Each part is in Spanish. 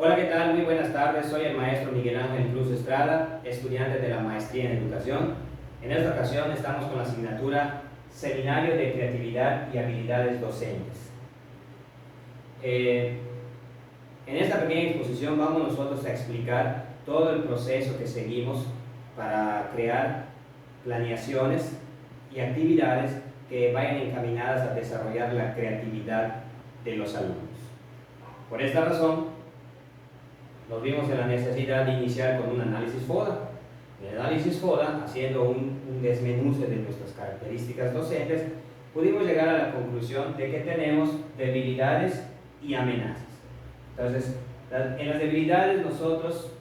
Hola, ¿qué tal? Muy buenas tardes. Soy el maestro Miguel Ángel Cruz Estrada, estudiante de la Maestría en Educación. En esta ocasión estamos con la asignatura Seminario de Creatividad y Habilidades Docentes. En esta pequeña exposición vamos nosotros a explicar todo el proceso que seguimos para crear planeaciones y actividades que vayan encaminadas a desarrollar la creatividad de los alumnos. Por esta razón, nos vimos en la necesidad de iniciar con un análisis FODA. En el análisis FODA, haciendo un desmenuce de nuestras características docentes, pudimos llegar a la conclusión de que tenemos debilidades y amenazas. Entonces, en las debilidades nosotros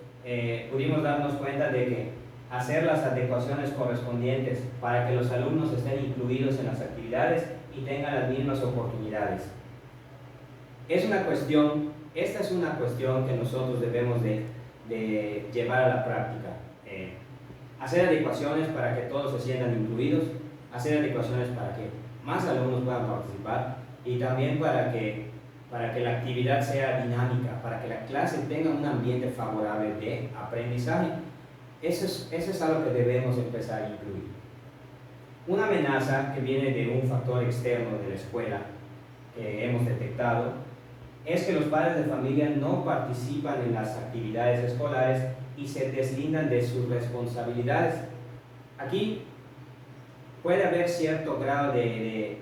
pudimos darnos cuenta de que hacer las adecuaciones correspondientes para que los alumnos estén incluidos en las actividades y tengan las mismas oportunidades. Esta es una cuestión que nosotros debemos de llevar a la práctica. Hacer adecuaciones para que todos se sientan incluidos, hacer adecuaciones para que más alumnos puedan participar y también para que la actividad sea dinámica, para que la clase tenga un ambiente favorable de aprendizaje. Eso es algo que debemos empezar a incluir. Una amenaza que viene de un factor externo de la escuela que hemos detectado es que los padres de familia no participan en las actividades escolares y se deslindan de sus responsabilidades. Aquí puede haber cierto grado de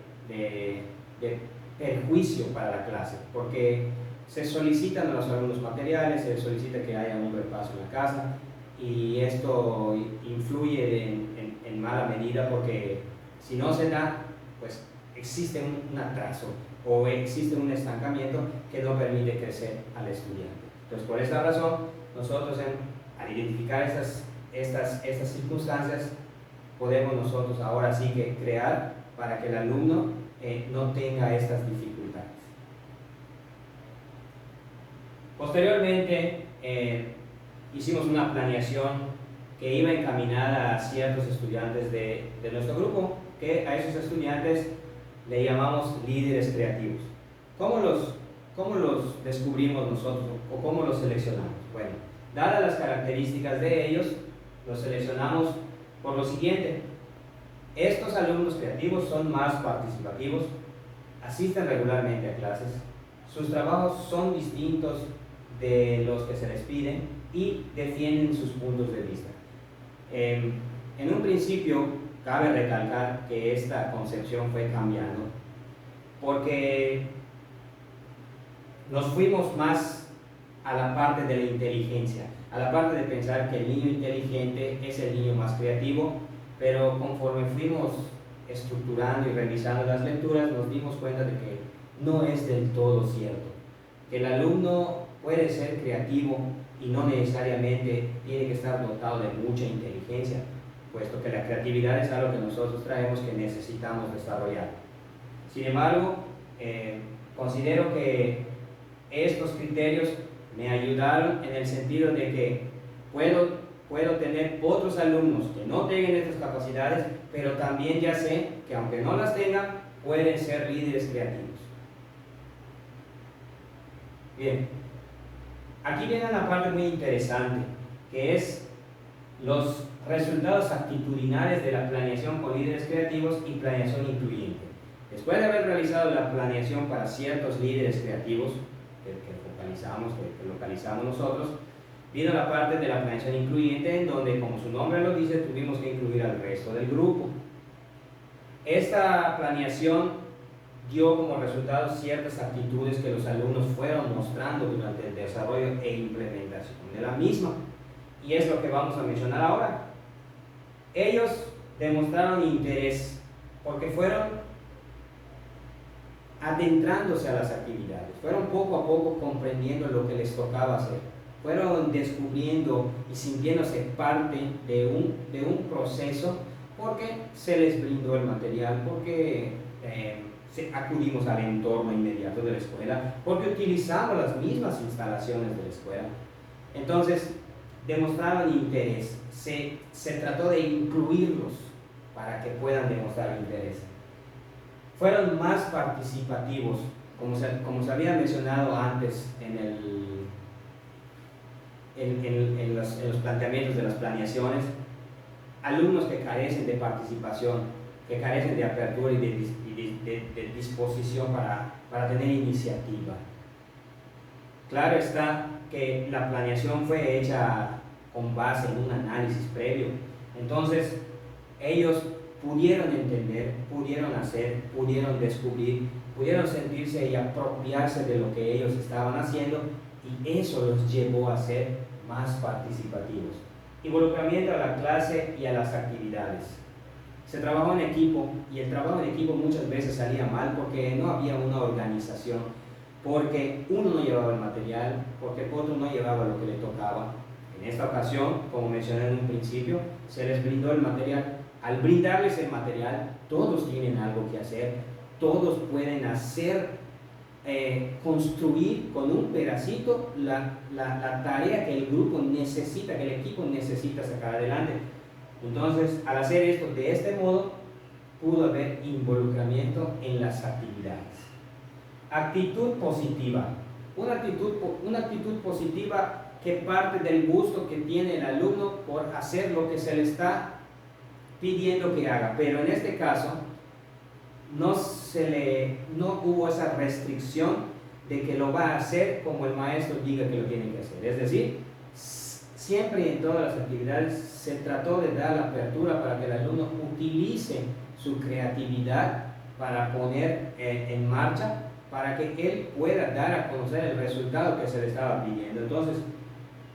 perjuicio para la clase, porque se solicitan a los alumnos materiales, se solicita que haya un repaso en la casa, y esto influye en mala medida, porque si no se da, pues existe un atraso o existe un estancamiento que no permite crecer al estudiante. Entonces, por esta razón, nosotros al identificar estas circunstancias, podemos nosotros ahora sí que crear para que el alumno no tenga estas dificultades. Posteriormente, hicimos una planeación que iba encaminada a ciertos estudiantes de nuestro grupo, que a esos estudiantes le llamamos líderes creativos. ¿Cómo los descubrimos nosotros o cómo los seleccionamos? Bueno, dadas las características de ellos, los seleccionamos por lo siguiente. Estos alumnos creativos son más participativos, asisten regularmente a clases, sus trabajos son distintos de los que se les piden y defienden sus puntos de vista. En un principio, cabe recalcar que esta concepción fue cambiando porque nos fuimos más a la parte de la inteligencia, a la parte de pensar que el niño inteligente es el niño más creativo, pero conforme fuimos estructurando y revisando las lecturas, nos dimos cuenta de que no es del todo cierto, que el alumno puede ser creativo y no necesariamente tiene que estar dotado de mucha inteligencia, puesto que la creatividad es algo que nosotros traemos que necesitamos desarrollar. Sin embargo, considero que estos criterios me ayudaron en el sentido de que puedo tener otros alumnos que no tengan estas capacidades, pero también ya sé que aunque no las tengan, pueden ser líderes creativos. Bien, aquí viene una parte muy interesante, que es los resultados actitudinales de la planeación con líderes creativos y planeación incluyente. Después de haber realizado la planeación para ciertos líderes creativos que localizamos nosotros, vino la parte de la planeación incluyente, en donde, como su nombre lo dice, tuvimos que incluir al resto del grupo. Esta planeación dio como resultado ciertas actitudes que los alumnos fueron mostrando durante el desarrollo e implementación de la misma, y es lo que vamos a mencionar ahora. Ellos demostraron interés porque fueron adentrándose a las actividades, fueron poco a poco comprendiendo lo que les tocaba hacer, fueron descubriendo y sintiéndose parte de un proceso, porque se les brindó el material, porque acudimos al entorno inmediato de la escuela, porque utilizamos las mismas instalaciones de la escuela. Entonces, demostraron interés, se trató de incluirlos para que puedan demostrar interés. Fueron más participativos, como se había mencionado antes en los planteamientos de las planeaciones, alumnos que carecen de participación, que carecen de apertura y de disposición para tener iniciativa. Claro está que la planeación fue hecha con base en un análisis previo. Entonces, ellos pudieron entender, pudieron hacer, pudieron descubrir, pudieron sentirse y apropiarse de lo que ellos estaban haciendo, y eso los llevó a ser más participativos. Involucramiento a la clase y a las actividades. Se trabajó en equipo, y el trabajo en equipo muchas veces salía mal porque no había una organización, porque uno no llevaba el material, porque otro no llevaba lo que le tocaba. En esta ocasión, como mencioné en un principio, se les brindó el material. Al brindarles el material, todos tienen algo que hacer, todos pueden hacer, construir con un pedacito la tarea que el grupo necesita, que el equipo necesita sacar adelante. Entonces, al hacer esto de este modo, pudo haber involucramiento en las actividades. Actitud positiva. Una actitud positiva que parte del gusto que tiene el alumno por hacer lo que se le está pidiendo que haga, pero en este caso no hubo esa restricción de que lo va a hacer como el maestro diga que lo tiene que hacer. Es decir, siempre y en todas las actividades se trató de dar la apertura para que el alumno utilice su creatividad para poner en marcha, para que él pueda dar a conocer el resultado que se le estaba pidiendo. Entonces,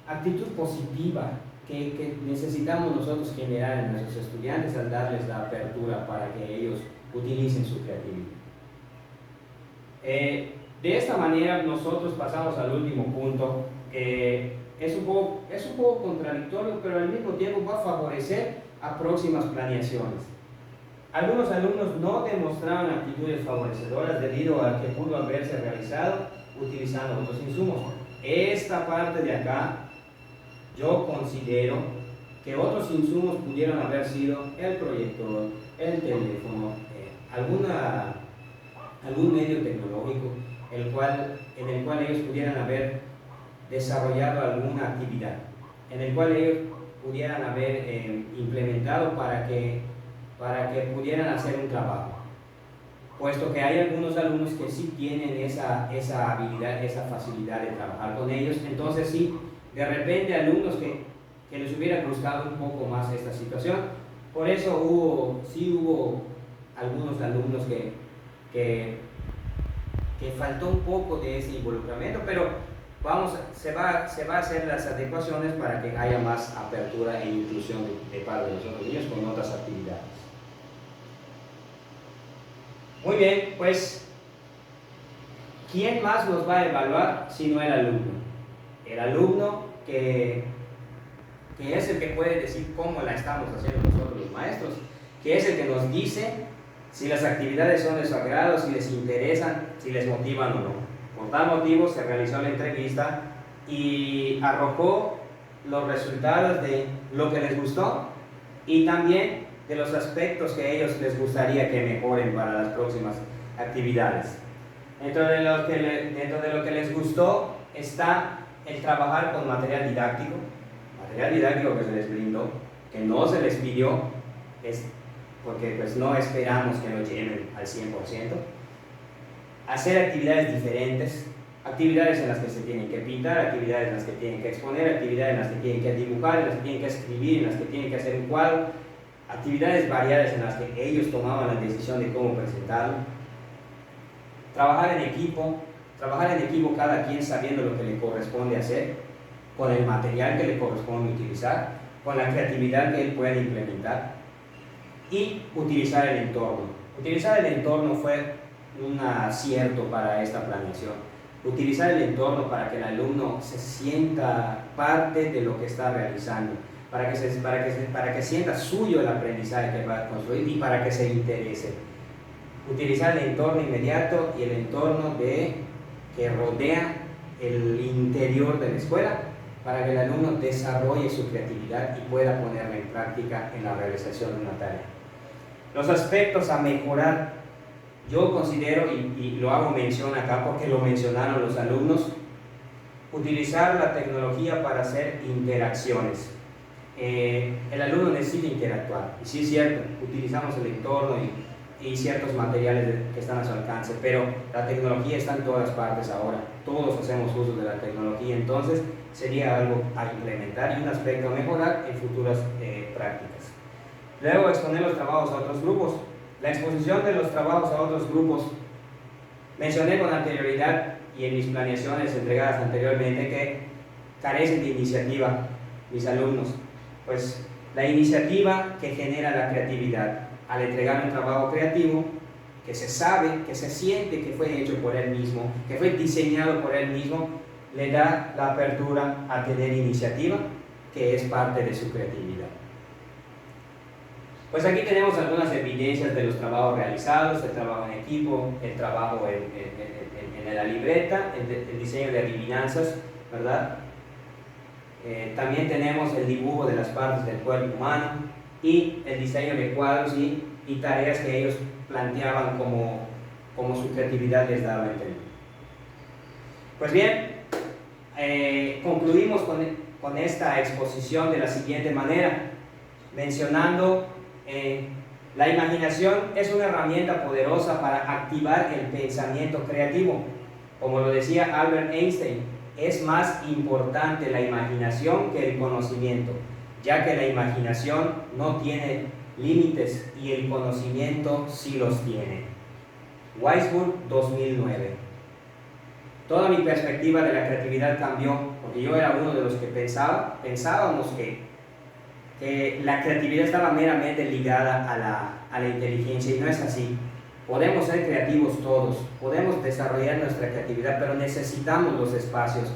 actitud positiva que necesitamos nosotros generar en nuestros estudiantes al darles la apertura para que ellos utilicen su creatividad. De esta manera nosotros pasamos al último punto, que es un poco contradictorio, pero al mismo tiempo va a favorecer a próximas planeaciones. Algunos alumnos no demostraron actitudes favorecedoras debido a que pudo haberse realizado utilizando otros insumos. Esta parte de acá, yo considero que otros insumos pudieron haber sido el proyector, el teléfono, algún medio tecnológico en el cual ellos pudieran haber desarrollado alguna actividad, en el cual ellos pudieran haber implementado para que pudieran hacer un trabajo. Puesto que hay algunos alumnos que sí tienen esa habilidad, esa facilidad de trabajar con ellos, entonces sí, de repente alumnos que les hubiera gustado un poco más esta situación. Por eso hubo algunos alumnos que faltó un poco de ese involucramiento, pero se va a hacer las adecuaciones para que haya más apertura e inclusión de parte de los otros niños con otras actividades. Muy bien, pues, ¿quién más nos va a evaluar sino el alumno? El alumno que es el que puede decir cómo la estamos haciendo nosotros los maestros, que es el que nos dice si las actividades son de su agrado, si les interesan, si les motivan o no. Por tal motivo se realizó la entrevista y arrojó los resultados de lo que les gustó y también de los aspectos que a ellos les gustaría que mejoren para las próximas actividades. Dentro de lo que les gustó está el trabajar con material didáctico que se les brindó, que no se les pidió, porque pues no esperamos que lo lleven al 100%. Hacer actividades diferentes, actividades en las que se tienen que pintar, actividades en las que tienen que exponer, actividades en las que tienen que dibujar, en las que tienen que escribir, en las que tienen que hacer un cuadro, actividades variadas en las que ellos tomaban la decisión de cómo presentarlo. Trabajar en equipo cada quien sabiendo lo que le corresponde hacer, con el material que le corresponde utilizar, con la creatividad que él puede implementar, y utilizar el entorno. Utilizar el entorno fue un acierto para esta planeación. Utilizar el entorno para que el alumno se sienta parte de lo que está realizando, para que sienta suyo el aprendizaje que va a construir y para que se interese. Utilizar el entorno inmediato y el entorno que rodea el interior de la escuela para que el alumno desarrolle su creatividad y pueda ponerla en práctica en la realización de una tarea. Los aspectos a mejorar, yo considero, y lo hago mención acá porque lo mencionaron los alumnos, utilizar la tecnología para hacer interacciones. El alumno necesita interactuar, y sí es cierto, utilizamos el entorno y ciertos materiales que están a su alcance, pero la tecnología está en todas partes ahora, todos hacemos uso de la tecnología, entonces sería algo a implementar y un aspecto a mejorar en futuras prácticas. Luego, exponer los trabajos a otros grupos. La exposición de los trabajos a otros grupos, mencioné con anterioridad y en mis planeaciones entregadas anteriormente que carecen de iniciativa mis alumnos, pues la iniciativa que genera la creatividad al entregar un trabajo creativo que se sabe, que se siente que fue hecho por él mismo, que fue diseñado por él mismo, le da la apertura a tener iniciativa, que es parte de su creatividad. Pues aquí tenemos algunas evidencias de los trabajos realizados, el trabajo en equipo, el trabajo en la libreta, el diseño de adivinanzas, ¿verdad? También tenemos el dibujo de las partes del cuerpo humano y el diseño de cuadros y tareas que ellos planteaban como su creatividad les daba a entender. Pues bien, concluimos con esta exposición de la siguiente manera, mencionando la imaginación es una herramienta poderosa para activar el pensamiento creativo. Como lo decía Albert Einstein, es más importante la imaginación que el conocimiento, ya que la imaginación no tiene límites y el conocimiento sí los tiene. Weisburd, 2009. Toda mi perspectiva de la creatividad cambió, porque yo era uno de los que pensábamos que la creatividad estaba meramente ligada a la inteligencia, y no es así. Podemos ser creativos todos, podemos desarrollar nuestra creatividad, pero necesitamos los espacios.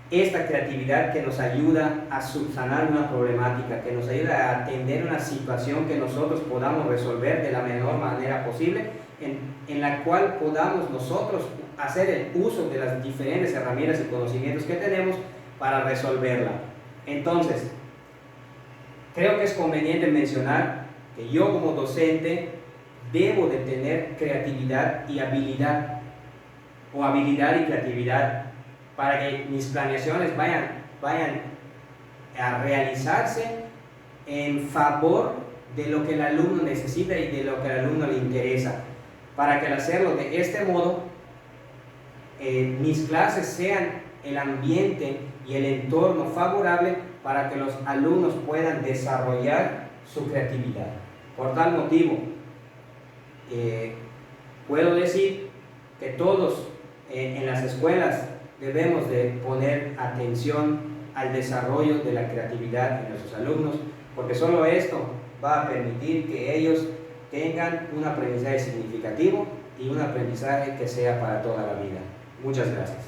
Esta creatividad que nos ayuda a subsanar una problemática, que nos ayuda a atender una situación que nosotros podamos resolver de la mejor manera posible, en la cual podamos nosotros hacer el uso de las diferentes herramientas y conocimientos que tenemos para resolverla. Entonces, creo que es conveniente mencionar que yo como docente debo de tener creatividad y habilidad, o habilidad y creatividad, para que mis planeaciones vayan a realizarse en favor de lo que el alumno necesita y de lo que al alumno le interesa, para que al hacerlo de este modo, mis clases sean el ambiente y el entorno favorable para que los alumnos puedan desarrollar su creatividad. Por tal motivo, puedo decir que todos en las escuelas debemos de poner atención al desarrollo de la creatividad de nuestros alumnos, porque solo esto va a permitir que ellos tengan un aprendizaje significativo y un aprendizaje que sea para toda la vida. Muchas gracias.